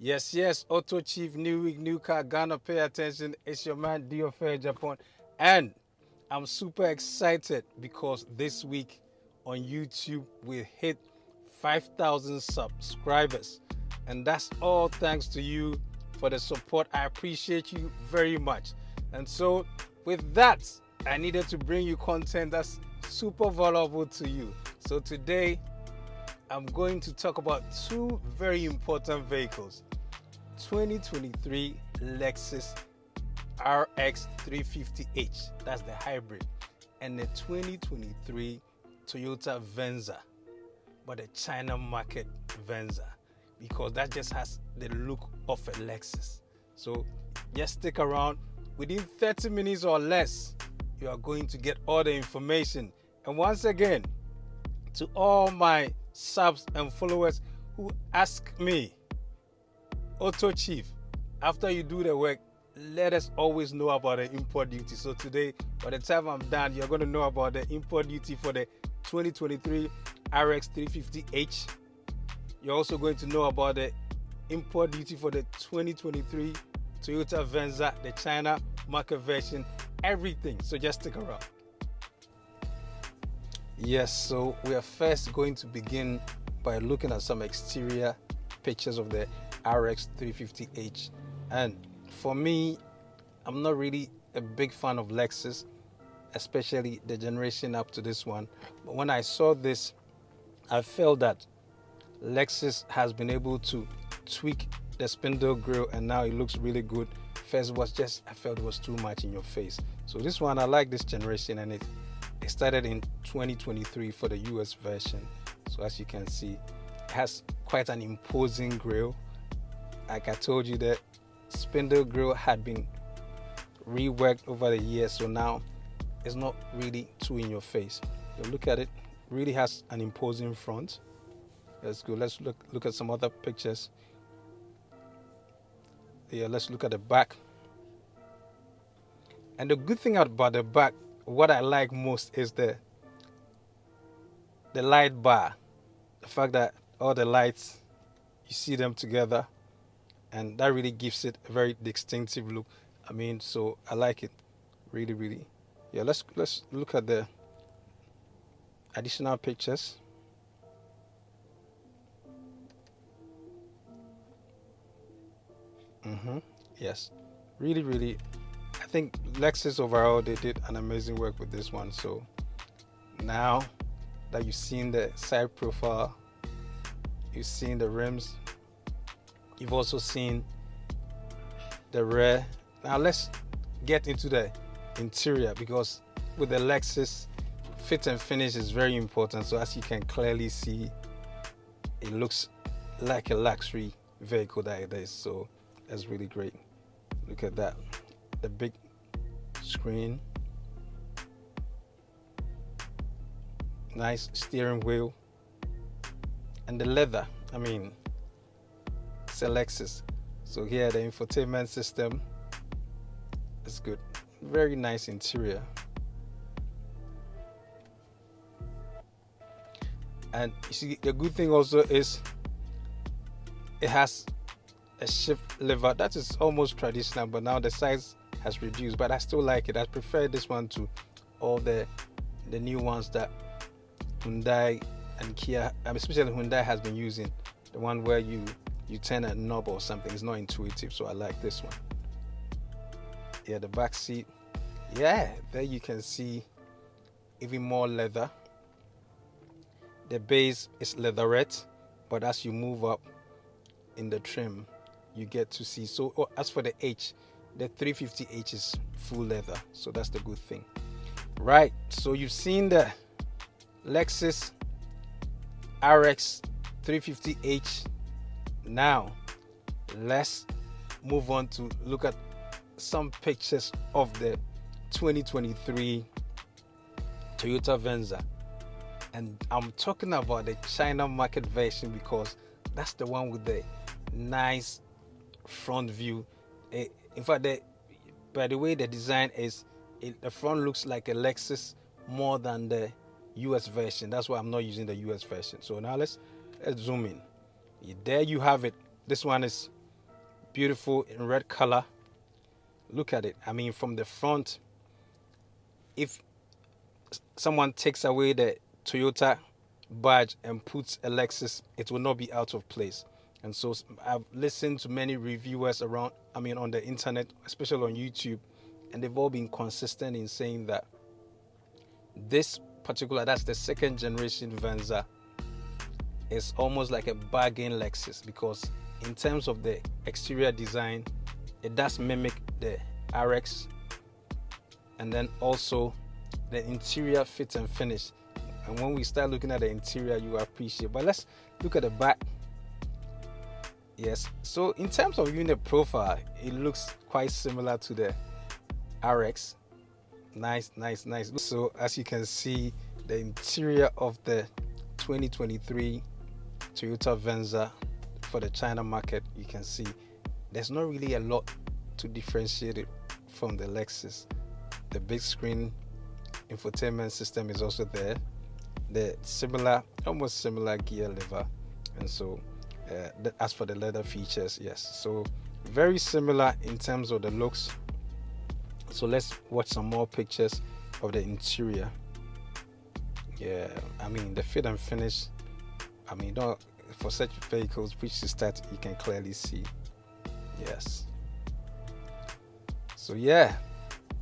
Yes, AutoChief, new week, new car, Ghana, pay attention. It's your man, Dio Fair Japan. And I'm super excited because this week on YouTube, we hit 5,000 subscribers. And that's all thanks to you for the support. I appreciate you very much. And so, with that, I needed to bring you content that's super valuable to you. So, today, I'm going to talk about two very important vehicles. 2023 Lexus RX350h, that's the hybrid, and the 2023 Toyota Venza, but the China market Venza, because that just has the look of a Lexus. So just stick around. Within 30 minutes or less, you are going to get all the information. And once again, to all my subs and followers who ask me, AutoChief, after you do the work, let us always know about the import duty. So today, by the time I'm done, you're going to know about the import duty for the 2023 RX350h. You're also going to know about the import duty for the 2023 Toyota Venza, the China market version, everything. So just stick around. Yes, so we are first going to begin by looking at some exterior pictures of the RX350h. And for me, I'm not really a big fan of Lexus, especially the generation up to this one. But when I saw this, I felt that Lexus has been able to tweak the spindle grille, and now it looks really good. First was just, I felt it was too much in your face. So this one, I like this generation, and it started in 2023 for the US version. So as you can see, it has quite an imposing grille. Like I told you, that spindle grille had been reworked over the years, so now it's not really too in your face. So look at it, really has an imposing front. Let's go. Let's look at some other pictures. Yeah, let's look at the back. And the good thing about the back, what I like most is the light bar. The fact that all the lights, you see them together, and that really gives it a very distinctive look. I mean, so I like it really. Yeah, let's look at the additional pictures. Yes, really, I think Lexus overall, they did an amazing work with this one. So now that you've seen the side profile, you've seen the rims, you've also seen the rear. Now let's get into the interior, because with the Lexus, fit and finish is very important. So as you can clearly see, it looks like a luxury vehicle that it is. So that's really great. Look at that, the big screen, nice steering wheel, and the leather. I mean, it's a Lexus. So here, the infotainment system is good. Very nice interior. And you see, the good thing also is it has a shift lever that is almost traditional, but now the size has reduced. But I still like it. I prefer this one to all the new ones that Hyundai and Kia, especially Hyundai, has been using. The one where you turn a knob or something. It's not intuitive, so I like this one. Yeah, the back seat. Yeah, there you can see even more leather. The base is leatherette, but as you move up in the trim, you get to see. So as for the H, the 350h is full leather, so that's the good thing. Right, so you've seen the Lexus RX 350h. Now let's move on to look at some pictures of the 2023 Toyota Venza, and I'm talking about the China market version because that's the one with the nice front view. In fact, by the way the design is, the front looks like a Lexus more than the US version. That's why I'm not using the US version. So now let's zoom in. There you have it. This one is beautiful in red color. Look at it. I mean, from the front, if someone takes away the Toyota badge and puts a Lexus, it will not be out of place. And so I've listened to many reviewers around, I mean, on the internet, especially on YouTube, and they've all been consistent in saying that this particular, that's the second generation Venza, is almost like a bargain Lexus, because in terms of the exterior design, it does mimic the RX, and then also the interior fit and finish. And when we start looking at the interior, you appreciate. But let's look at the back. Yes, so in terms of unit profile, it looks quite similar to the RX. Nice. So as you can see, the interior of the 2023 Toyota Venza for the China market, you can see there's not really a lot to differentiate it from the Lexus. The big screen infotainment system is also there. The almost similar gear lever, and so as for the leather features, yes, so very similar in terms of the looks. So let's watch some more pictures of the interior. Yeah, I mean, the fit and finish, I mean, for such vehicles which to start, you can clearly see. Yes. So yeah,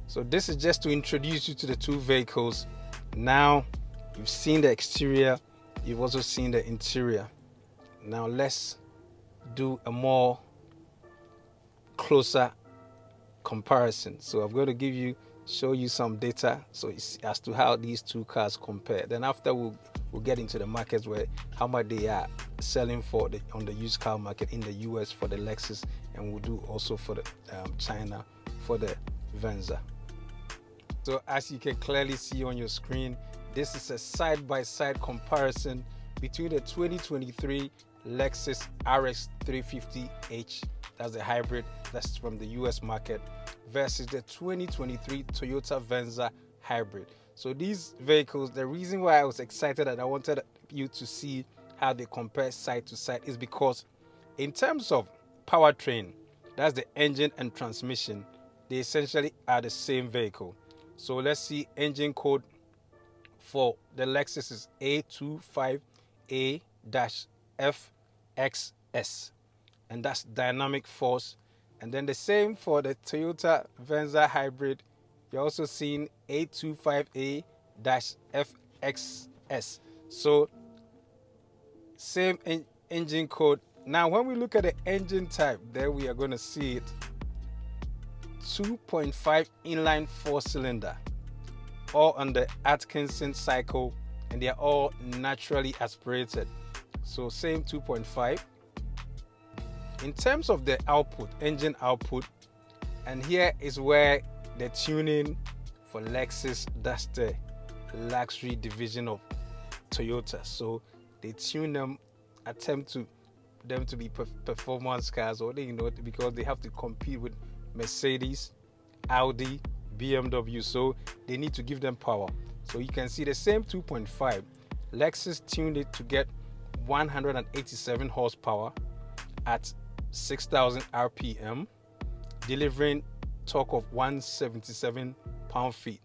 so this is just to introduce you to the two vehicles. Now you've seen the exterior, you've also seen the interior. Now let's do a more closer comparison. So I'm going to show you some data so as to how these two cars compare. Then after we'll get into the markets where how much they are selling for on the used car market in the US for the Lexus, and we'll do also for the China for the Venza. So as you can clearly see on your screen, this is a side-by-side comparison between the 2023 Lexus RX350h, that's the hybrid, that's from the US market, versus the 2023 Toyota Venza Hybrid. So these vehicles, the reason why I was excited and I wanted you to see how they compare side to side is because in terms of powertrain, that's the engine and transmission, they essentially are the same vehicle. So let's see, engine code for the Lexus is A25A-FXS, and that's dynamic force. And then the same for the Toyota Venza Hybrid, you're also seeing A25A-FXS. So same engine code. Now when we look at the engine type, there we are going to see it 2.5 inline 4-cylinder, all on the Atkinson cycle, and they are all naturally aspirated. So same 2.5. In terms of the output, engine output, and here is where the tuning for Lexus, that's the luxury division of Toyota. So they tune them, attempt to them to be performance cars, or because they have to compete with Mercedes, Audi, BMW, so they need to give them power. So you can see the same 2.5, Lexus tuned it to get 187 horsepower at 6,000 RPM, delivering torque of 177 pound-feet.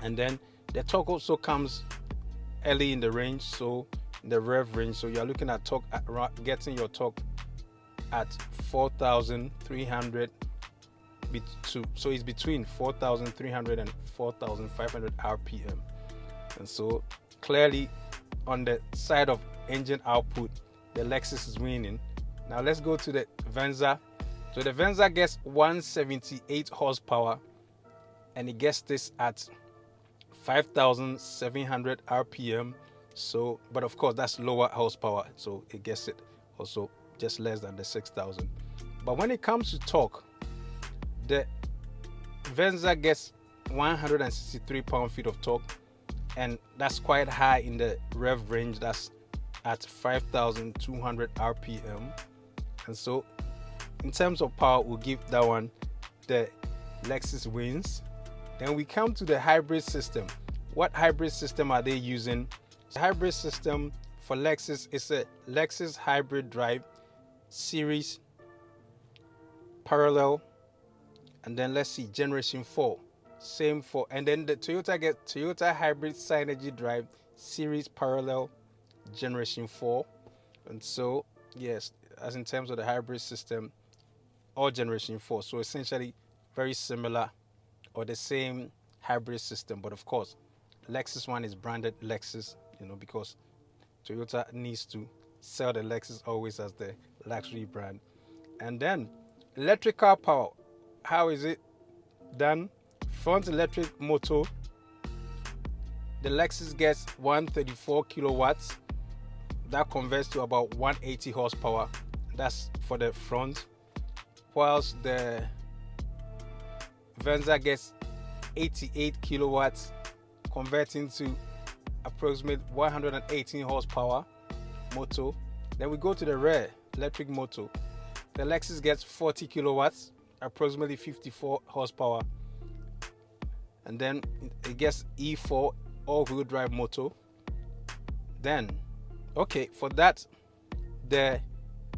And then the torque also comes early in the range, so in the rev range, so you're looking at torque getting your torque at 4,300. So it's between 4,300 and 4,500 RPM. And so clearly on the side of engine output, the Lexus is winning. Now let's go to the Venza. So the Venza gets 178 horsepower, and it gets this at 5,700 RPM. So, but of course that's lower horsepower, so it gets it also just less than the 6,000. But when it comes to torque, the Venza gets 163 pound-feet of torque, and that's quite high in the rev range. That's at 5,200 RPM. And so in terms of power, we'll give that one the Lexus wins. Then we come to the hybrid system. What hybrid system are they using? The hybrid system for Lexus is a Lexus Hybrid Drive Series parallel, and then let's see, generation 4, same 4, and then the Toyota Hybrid Synergy Drive series parallel, generation 4. And so yes, as in terms of the hybrid system, all generation 4, so essentially very similar or the same hybrid system. But of course, Lexus one is branded Lexus, because Toyota needs to sell the Lexus always as the luxury brand. And then electrical power, how is it done? Front electric motor, the Lexus gets 134 kilowatts. That converts to about 180 horsepower. That's for the front. Whilst the Venza gets 88 kilowatts, converting to approximately 118 horsepower motor. Then we go to the rear electric motor. The Lexus gets 40 kilowatts, approximately 54 horsepower. And then it gets E4 all-wheel drive motor. Then, okay, for that, the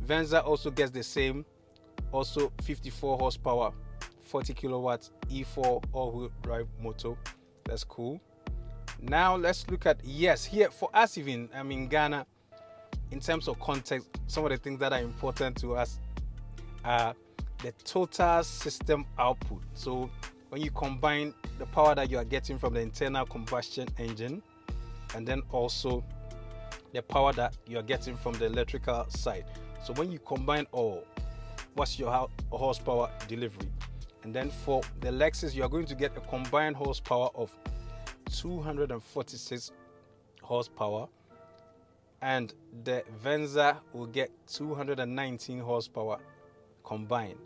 Venza also gets the same, also 54 horsepower, 40 kilowatts, E4 all-wheel drive motor. That's cool. Now let's look at, yes, here for us, even in Ghana, in terms of context, some of the things that are important to us are the total system output. So when you combine the power that you are getting from the internal combustion engine, and then also the power that you are getting from the electrical side. So when you combine all, what's your horsepower delivery? And then for the Lexus, you are going to get a combined horsepower of 246 horsepower, and the Venza will get 219 horsepower combined.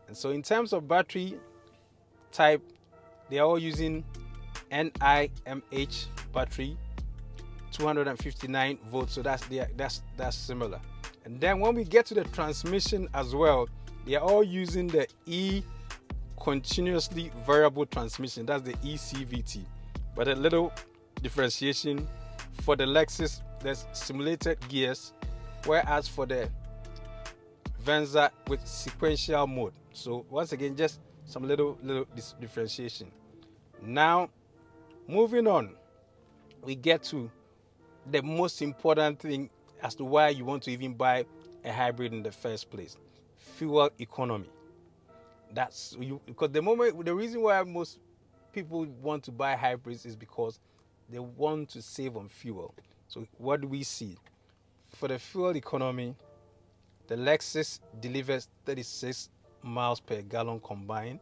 And so in terms of battery type, they are all using NIMH battery, 259 volts, so that's similar. And then when we get to the transmission as well, they are all using the E continuously variable transmission, that's the ECVT. But a little differentiation: for the Lexus, there's simulated gears, whereas for the Venza with sequential mode. So once again, just some little differentiation. Now, moving on, we get to the most important thing as to why you want to even buy a hybrid in the first place: fuel economy. That's you, because the reason why most people want to buy hybrids is because they want to save on fuel. So what do we see? For the fuel economy, the Lexus delivers 36 miles per gallon combined.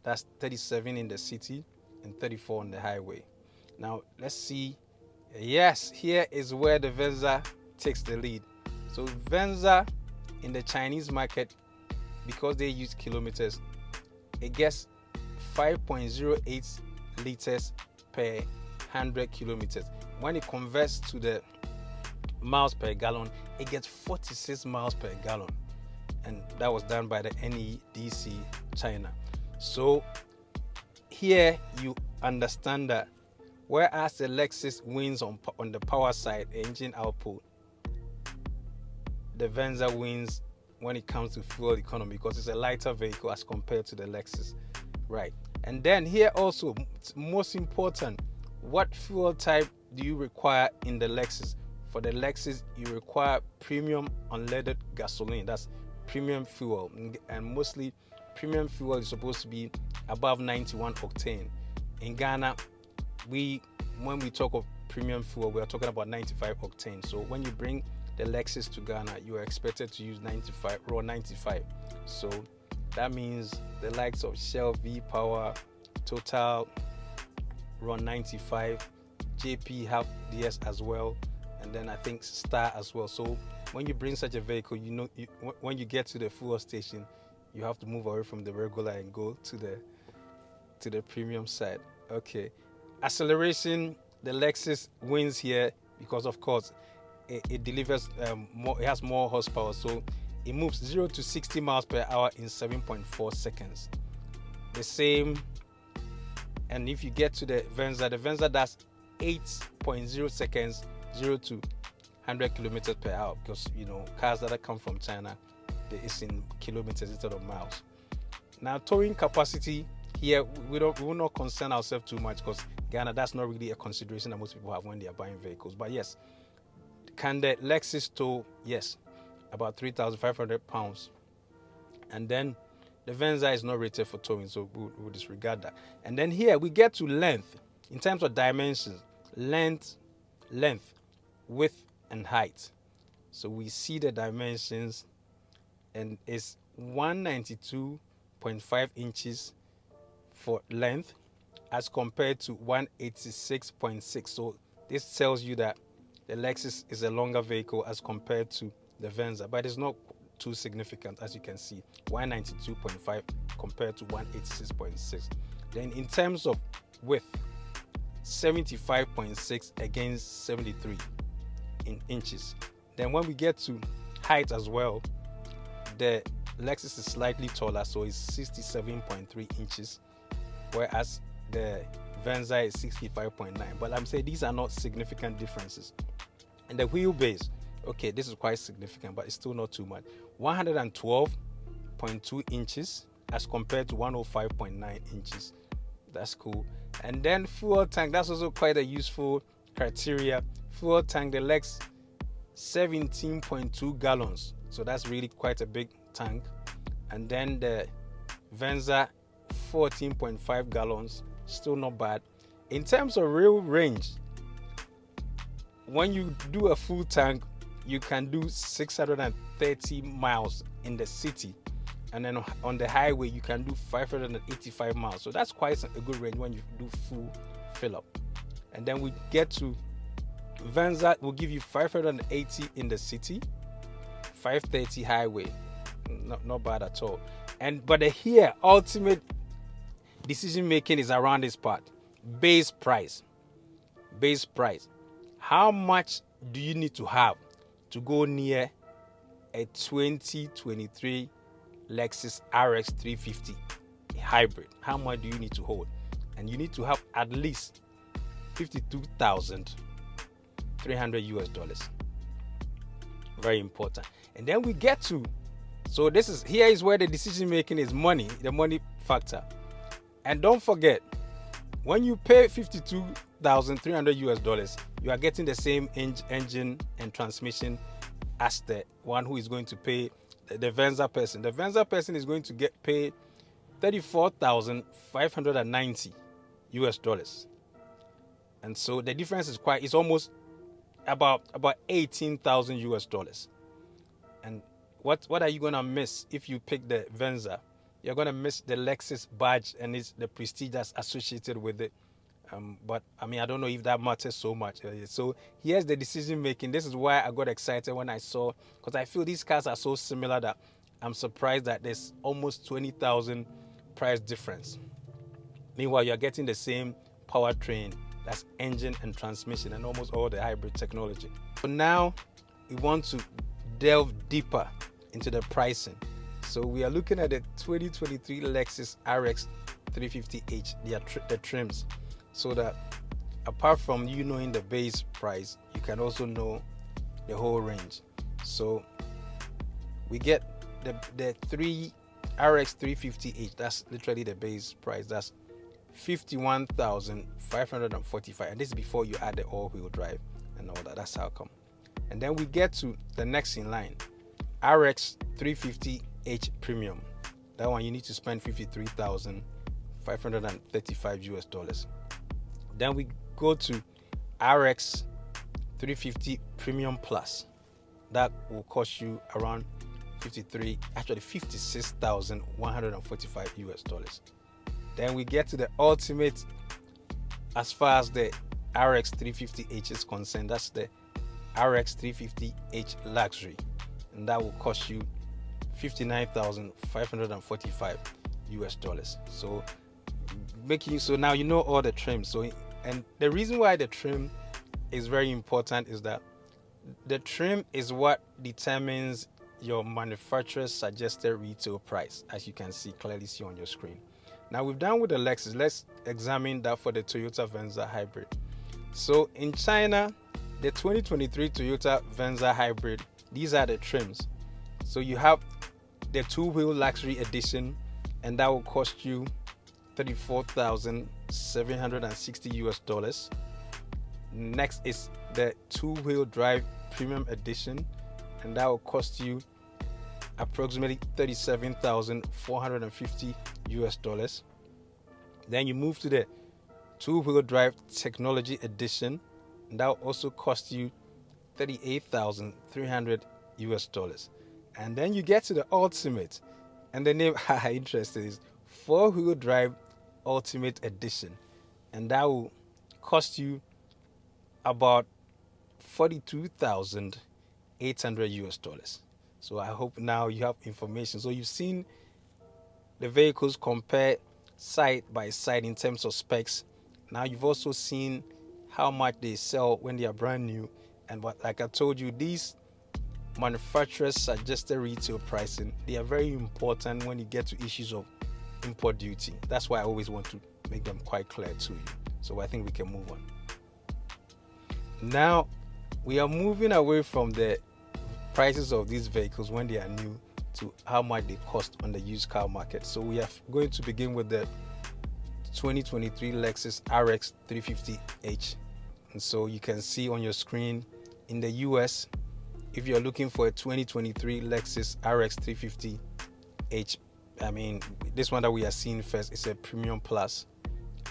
That's 37 in the city and 34 on the highway. Now let's see. Yes, here is where the Venza takes the lead. So Venza in the Chinese market, because they use kilometers, it gets 5.08 liters per 100 kilometers. When it converts to the miles per gallon, it gets 46 miles per gallon. And that was done by the NEDC China. So here you understand that whereas the Lexus wins on the power side, engine output, the Venza wins when it comes to fuel economy because it's a lighter vehicle as compared to the Lexus, right? And then here also, it's most important, what fuel type do you require in the Lexus? For the Lexus, you require premium unleaded gasoline. That's premium fuel, and mostly premium fuel is supposed to be above 91 octane. In Ghana, when we talk of premium fuel, we are talking about 95 octane. So when you bring the Lexus to Ghana, you are expected to use 95. So that means the likes of Shell V-Power, Total run 95, JP have DS as well, and then I think Star as well. So when you bring such a vehicle, when you get to the fuel station, you have to move away from the regular and go to the premium side. Okay, acceleration, the Lexus wins here because of course it delivers more. It has more horsepower, so it moves 0 to 60 miles per hour in 7.4 seconds. The same, and if you get to the Venza does 8.0 seconds, 0 to 100 kilometers per hour, because cars that come from China, it's in kilometers instead of miles. Now, towing capacity here, we will not concern ourselves too much, because Ghana, that's not really a consideration that most people have when they are buying vehicles. But yes, can the Lexus tow? Yes, about 3,500 pounds. And then the Venza is not rated for towing, so we'll disregard that. And then here we get to length. In terms of dimensions, length, width, and height. So we see the dimensions, and it's 192.5 inches for length as compared to 186.6. So this tells you that the Lexus is a longer vehicle as compared to the Venza, but it's not too significant, as you can see, 192.5 compared to 186.6. Then in terms of width, 75.6 against 73 in inches. Then when we get to height as well, the Lexus is slightly taller, so it's 67.3 inches, whereas the Venza is 65.9. But I'm saying these are not significant differences. And the wheelbase, okay, this is quite significant, but it's still not too much. 112.2 inches as compared to 105.9 inches. That's cool. And then fuel tank, that's also quite a useful criteria. Fuel tank, the Lex 17.2 gallons. So that's really quite a big tank. And then the Venza 14.5 gallons, still not bad. In terms of real range, when you do a full tank, you can do 630 miles in the city, and then on the highway you can do 585 miles. So that's quite a good range when you do full fill up. And then we get to Venza will give you 580 in the city, 530 highway. Not bad at all. But here ultimate decision making is around this part. Base price. How much do you need to have to go near a 2023 Lexus RX 350 hybrid? How much do you need to hold? And you need to have at least $52,300 US. Very important. And then we get to, so here is where the decision making is money, the money factor. And don't forget, when you pay $52,300 US, you are getting the same engine and transmission as the one who is going to pay the Venza person. The Venza person is going to get paid $34,590 US. And so the difference is it's almost about $18,000 US. And what are you gonna miss if you pick the Venza? You're gonna miss the Lexus badge and the prestige that's associated with it. But I mean, I don't know if that matters so much. So here's the decision making. This is why I got excited when I saw, because I feel these cars are so similar that I'm surprised that there's almost 20,000 price difference. Meanwhile, you're getting the same powertrain, that's engine and transmission, and almost all the hybrid technology. So now we want to delve deeper into the pricing. So we are looking at the 2023 Lexus RX 350h, the trims, so that apart from you knowing the base price, you can also know the whole range. So we get the RX 350h, that's literally the base price, that's 51,545, and this is before you add the all-wheel drive and all that. That's how come. And then we get to the next in line, RX 350h Premium. That one you need to spend $53,535 US. Then we go to RX 350 Premium Plus. That will cost you around $56,145 US. Then we get to the ultimate as far as the RX 350h is concerned. That's the RX 350h Luxury, and that will cost you $59,545 US. So now you know all the trims. So, and the reason why the trim is very important is that the trim is what determines your manufacturer's suggested retail price, as you can clearly see on your screen. Now we've done with the Lexus. Let's examine that for the Toyota Venza Hybrid. So in China, the 2023 Toyota Venza Hybrid, these are the trims. So you have the two-wheel luxury edition, and that will cost you $34,760. Next is the two-wheel drive premium edition, and that will cost you approximately $37,450. Then you move to the two-wheel drive technology edition, and that will also cost you $38,300. And then you get to the ultimate, and the name interesting is four-wheel drive ultimate edition, and that will cost you about $42,800. So I hope now you have information. So you've seen the vehicles compare side by side in terms of specs. Now you've also seen how much they sell when they are brand new, and what, like I told you, these manufacturers suggested retail pricing, they are very important when you get to issues of import duty. That's why I always want to make them quite clear to you. So I think we can move on. Now we are moving away from the prices of these vehicles when they are new to how much they cost on the used car market. So we are going to begin with the 2023 Lexus RX 350h. And so you can see on your screen in the US, if you're looking for a 2023 Lexus RX 350h, I mean, this one that we are seeing first is a premium plus.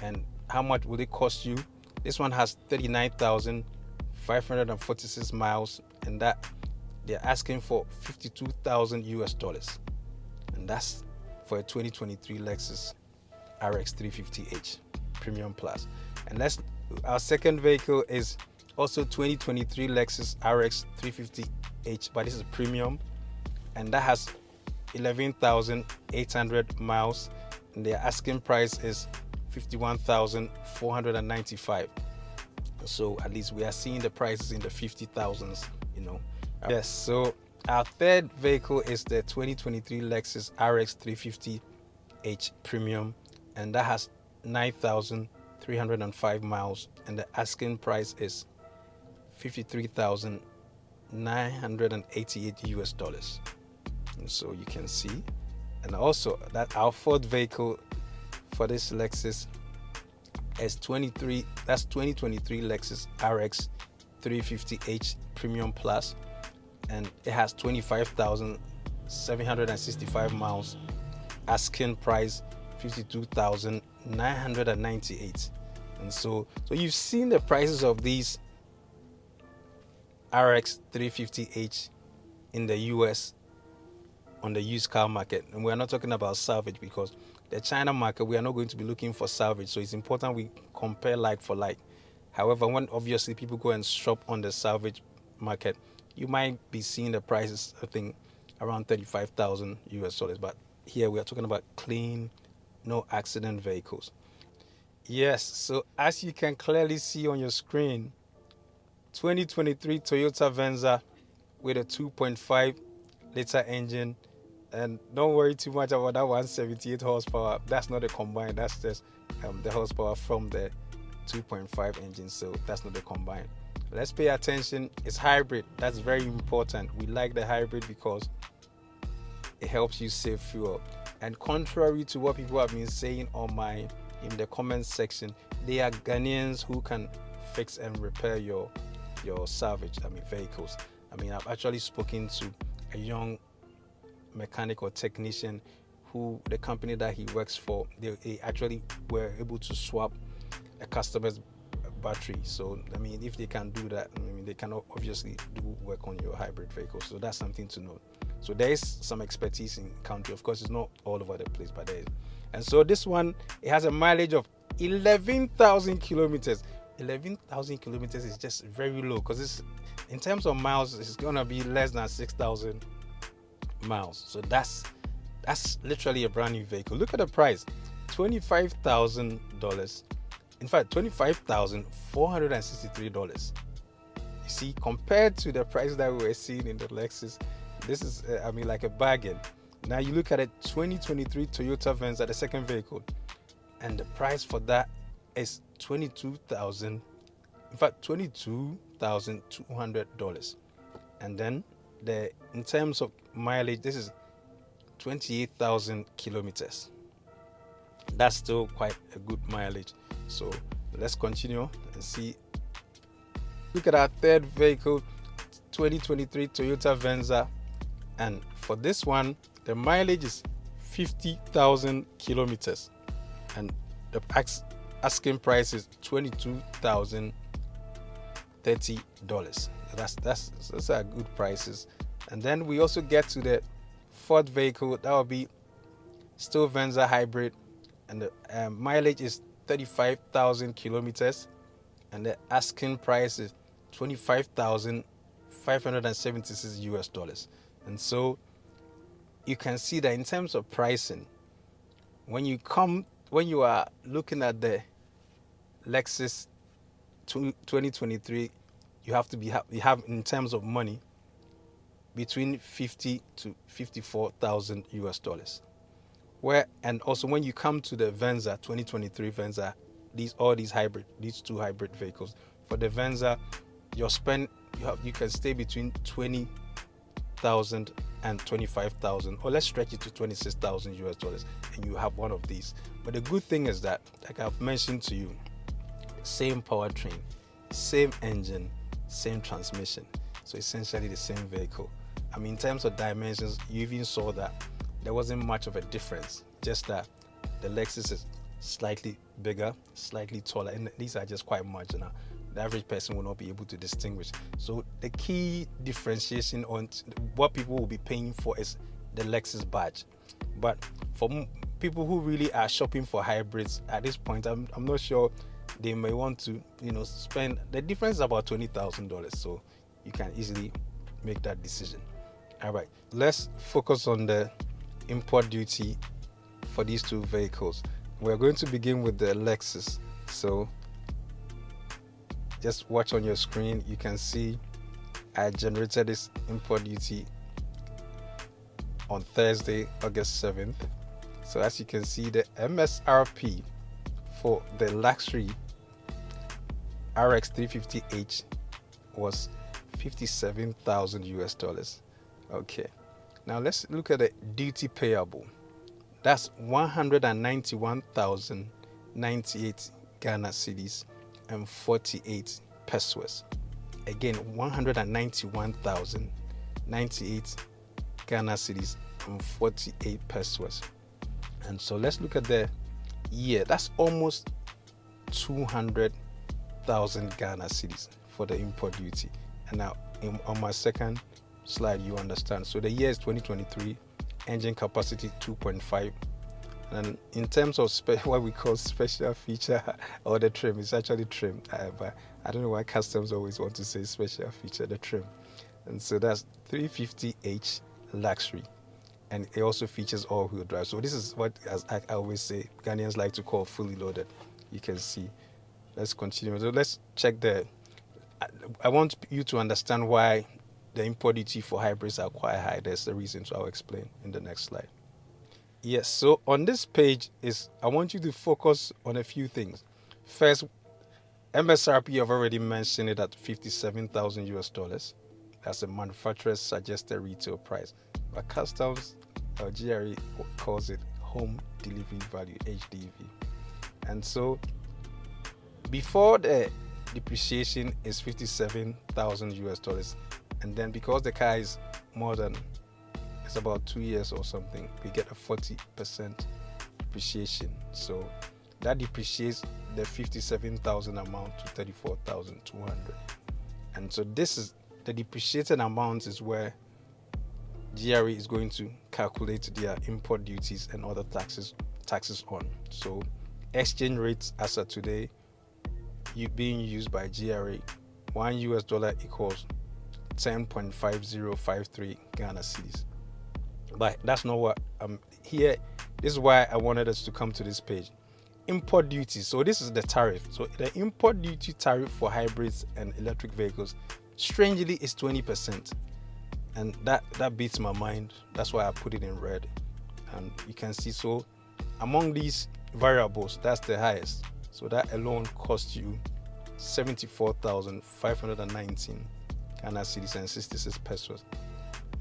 And how much will it cost you? This one has 39,546 miles, and that they're asking for $52,000, and that's for a 2023 Lexus RX 350h Premium Plus. And our second vehicle is also 2023 Lexus RX 350h, but this is premium, and that has 11,800 miles, and their asking price is $51,495. So at least we are seeing the prices in the 50,000s, you know. Yes, so our third vehicle is the 2023 Lexus RX 350h Premium, and that has 9,305 miles, and the asking price is $53,988. And so you can see, and also that our fourth vehicle for this Lexus is 2023 Lexus RX 350h Premium Plus, and it has 25,765 miles, asking price $52,998. And so you've seen the prices of these RX 350h in the US on the used car market, and we're not talking about salvage, because the China market, we are not going to be looking for salvage, so it's important we compare like for like. However, when obviously people go and shop on the salvage market, you might be seeing the prices, I think, around $35,000, but here we are talking about clean, no accident vehicles. Yes, so as you can clearly see on your screen, 2023 Toyota Venza with a 2.5 liter engine, and don't worry too much about that 178 horsepower. That's not a combined, that's just the horsepower from the 2.5 engine, so that's not the combined. Let's pay attention, it's hybrid. That's very important. We like the hybrid because it helps you save fuel. And contrary to what people have been saying in the comments section, they are Ghanaians who can fix and repair your salvage, vehicles. I've actually spoken to a young mechanic or technician who, the company that he works for, they actually were able to swap a customer's battery. So if they can do that, they can obviously do work on your hybrid vehicle. So that's something to note. So there is some expertise in country. Of course, it's not all over the place, but there is. And so this one, it has a mileage of 11,000 kilometers. 11,000 kilometers is just very low, because it's, in terms of miles, it's gonna be less than 6,000 miles. So that's literally a brand new vehicle. Look at the price, $25,000. In fact, $25,463. You see, compared to the price that we were seeing in the Lexus, this is like a bargain. Now you look at a 2023 Toyota Venza, the second vehicle, and the price for that is $22,200. And then in terms of mileage, this is 28,000 kilometers. that's still quite a good mileage. So let's continue and see. Look at our third vehicle, 2023 Toyota Venza, and for this one the mileage is 50,000 kilometers and the asking price is $22,030. That's a good prices. And then we also get to the fourth vehicle, that will be still Venza Hybrid, and the mileage is 35,000 kilometers and the asking price is $25,576. And so you can see that in terms of pricing, when you are looking at the Lexus 2023, you have to you have in terms of money between 50 to 54,000 US dollars. And also when you come to the Venza 2023 Venza, these two hybrid vehicles, for the Venza you can stay between 20,000 and 25,000, or let's stretch it to 26,000 US dollars, and you have one of these. But the good thing is that, like I've mentioned to you, same powertrain, same engine, same transmission, so essentially the same vehicle. I mean, in terms of dimensions, you even saw that there wasn't much of a difference, just that the Lexus is slightly bigger, slightly taller, and these are just quite marginal. The average person will not be able to distinguish. So the key differentiation on what people will be paying for is the Lexus badge. But for people who really are shopping for hybrids at this point, I'm not sure they may want to spend. The difference is about $20,000, so you can easily make that decision. All right, let's focus on the import duty for these two vehicles. We're going to begin with the Lexus. So just watch on your screen. You can see I generated this import duty on Thursday, August 7th. So as you can see, the MSRP for the luxury RX350h was 57,000 US dollars. Okay, now let's look at the duty payable. That's 191,098 Ghana cedis and 48 pesos. Again, 191,098 Ghana cedis and 48 pesos. And so let's look at the year. That's almost 200,000 Ghana cedis for the import duty. And now on my second slide, you understand. So the year is 2023, engine capacity 2.5. And in terms of what we call special feature or the trim, it's actually trim. But I don't know why customs always want to say special feature, the trim. And so that's 350h luxury. And it also features all-wheel drive. So this is what, as I always say, Ghanaians like to call fully loaded. You can see. Let's continue. So let's check I want you to understand why the import duty for hybrids are quite high. There's a reason, so I'll explain in the next slide. Yes, so on this page I want you to focus on a few things. First, MSRP, I've already mentioned it at 57,000 US dollars. That's a manufacturer's suggested retail price. But customs or GRE calls it home delivery value, HDV. And so before the depreciation is 57,000 US dollars, and then because the car is it's about 2 years or something, we get a 40% depreciation. So that depreciates the 57,000 amount to 34,200. And so this is the depreciated amount is where GRE is going to calculate their import duties and other taxes on. So exchange rates as of today being used by GRE, $1 US equals 10.5053 Ghana cedis. But that's not what here. This is why I wanted us to come to this page. Import duty. So this is the tariff. So the import duty tariff for hybrids and electric vehicles, strangely, is 20%. And that beats my mind. That's why I put it in red. And you can see, so among these variables, that's the highest. So that alone costs you 74,519 Ghana cedis and 66 pesos.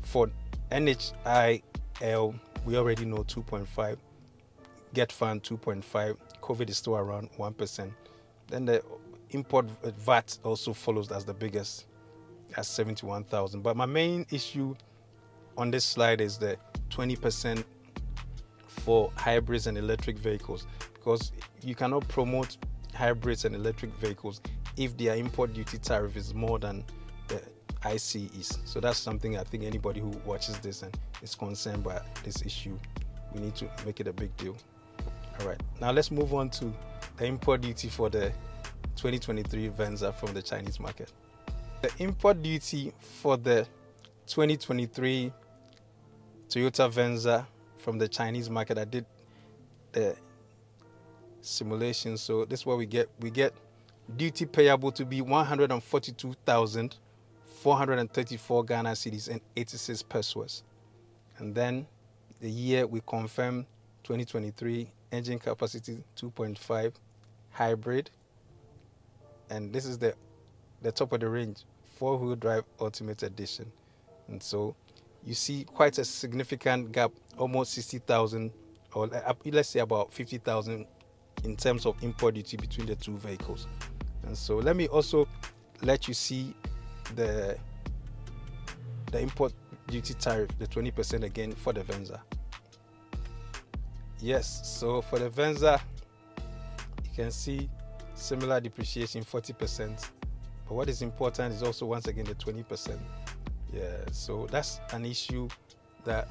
For NHIL, we already know 2.5 get fan 2.5. COVID is still around 1%. Then the import VAT also follows as the biggest at 71,000. But my main issue on this slide is the 20% for hybrids and electric vehicles, because you cannot promote hybrids and electric vehicles if their import duty tariff is more than the ICEs. So that's something I think anybody who watches this and is concerned by this issue, we need to make it a big deal. All right, now let's move on to the import duty for the 2023 Venza from the Chinese market. The import duty for the 2023 Toyota Venza from the Chinese market, I did the simulation, so this is what we get. We get duty payable to be 142,434 Ghana cedis and 86 pesos. And then the year we confirm 2023, engine capacity 2.5, hybrid, and this is the top of the range, 4-wheel drive ultimate edition. And so you see quite a significant gap, almost 60,000, or let's say about 50,000 in terms of import duty between the two vehicles. And so let me also let you see the import duty tariff, the 20% again for the Venza. Yes, so for the Venza, you can see similar depreciation, 40%. But what is important is also once again the 20%. Yeah, so that's an issue that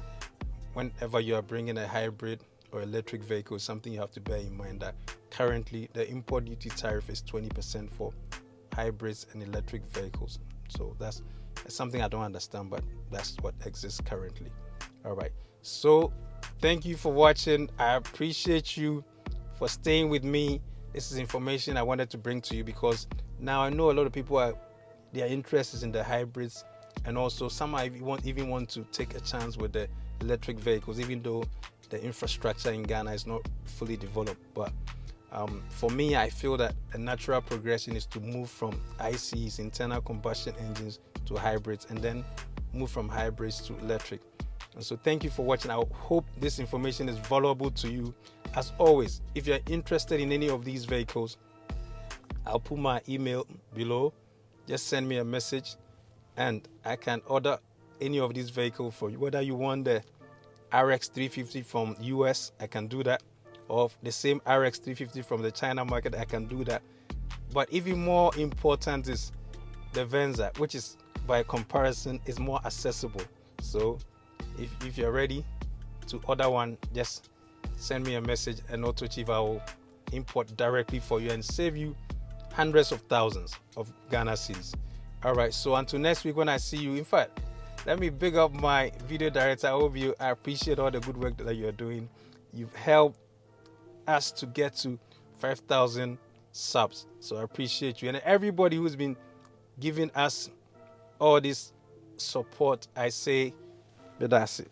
whenever you are bringing a hybrid or electric vehicle, something you have to bear in mind, that currently the import duty tariff is 20% for hybrids and electric vehicles. So that's something I don't understand, but that's what exists currently. All right, so thank you for watching. I appreciate you for staying with me. This is information I wanted to bring to you because now I know a lot of people their interest is in the hybrids, and also some might even want to take a chance with the electric vehicles, even though the infrastructure in Ghana is not fully developed. But for me, I feel that a natural progression is to move from ICEs, internal combustion engines, to hybrids, and then move from hybrids to electric. And so thank you for watching. I hope this information is valuable to you. As always, if you're interested in any of these vehicles, I'll put my email below. Just send me a message and I can order any of these vehicles for you. Whether you want the RX350 from US, I can do that, or the same RX350 from the China market, I can do that. But even more important is the Venza, which is by comparison is more accessible. So if you're ready to order one, just send me a message and AutoChief will import directly for you and save you hundreds of thousands of Ghana cedis. All right, so until next week when I see you, in fact, let me big up my video director. I appreciate all the good work that you're doing. You've helped us to get to 5,000 subs, so I appreciate you, and everybody who's been giving us all this support. I say that that's it.